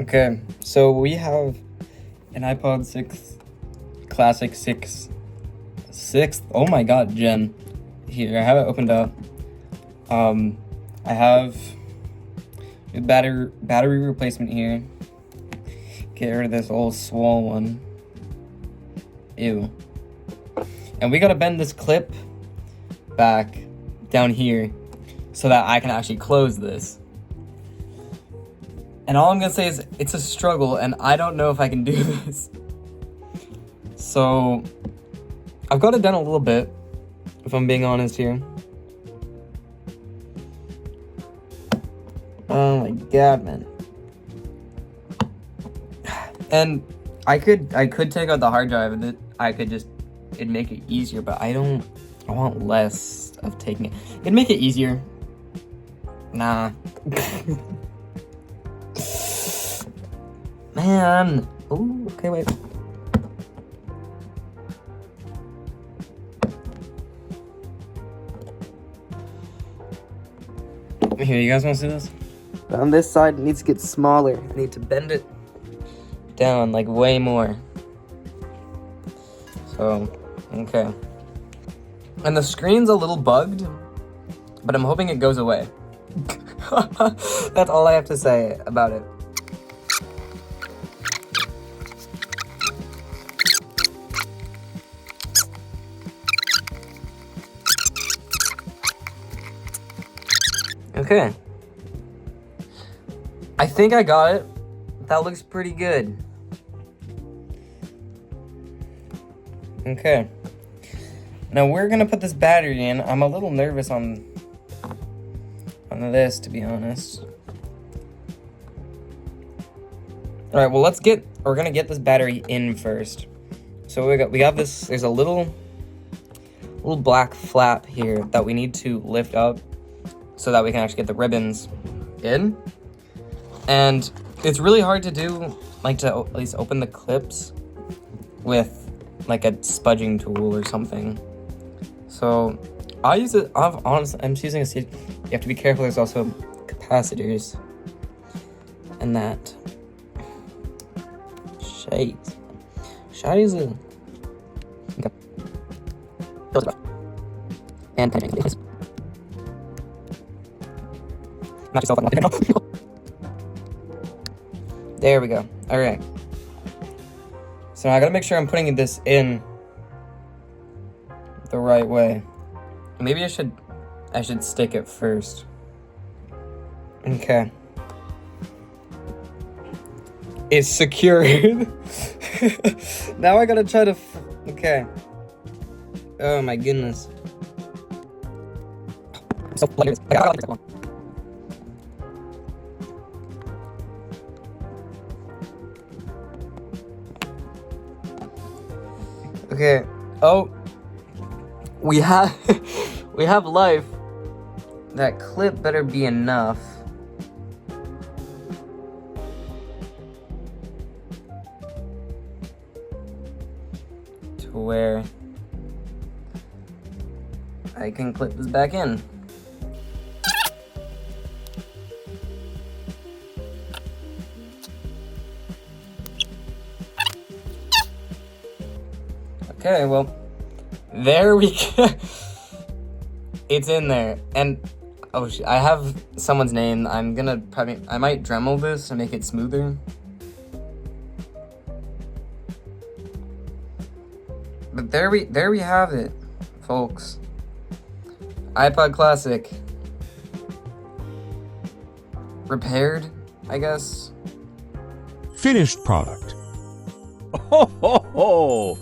Okay, so we have an iPod 6 Classic 6th, oh my god, gen. Here, I have it opened up. I have a battery replacement here. Get rid of this old swole one. Ew. And we gotta bend this clip back down here so that I can actually close this. And all I'm gonna say is it's a struggle and I don't know if I can do this. So I've got it done a little bit, if I'm being honest here. Oh my god, man. And I could take out the hard drive and it'd make it easier, but I want less of taking it. It'd make it easier. Nah. Man. Ooh, okay, wait. Here, you guys want to see this? On this side, it needs to get smaller. I need to bend it down, like, way more. So, okay. And the screen's a little bugged, but I'm hoping it goes away. That's all I have to say about it. Okay. I think I got it. That looks pretty good. Okay. Now we're gonna put this battery in. I'm a little nervous on this, to be honest. All right, well, we're gonna get this battery in first. So we got this, there's a little black flap here that we need to lift up so that we can actually get the ribbons in. And it's really hard to do, like, to at least open the clips with like a spudging tool or something. So I'm just using a seed. You have to be careful, there's also capacitors and that. Shades. Shades is okay. And not yourself. There we go. All right. So now I gotta make sure I'm putting this in the right way. Maybe I should stick it first. Okay. It's secured. Now I gotta try to. Okay. Oh my goodness. So okay. Oh, we have life. That clip better be enough. To where I can clip this back in. Okay, well, there we go. It's in there. And, oh shit, I have someone's name. I might Dremel this to make it smoother. But there we have it, folks. iPod Classic. Repaired, I guess. Finished product. Ho ho ho!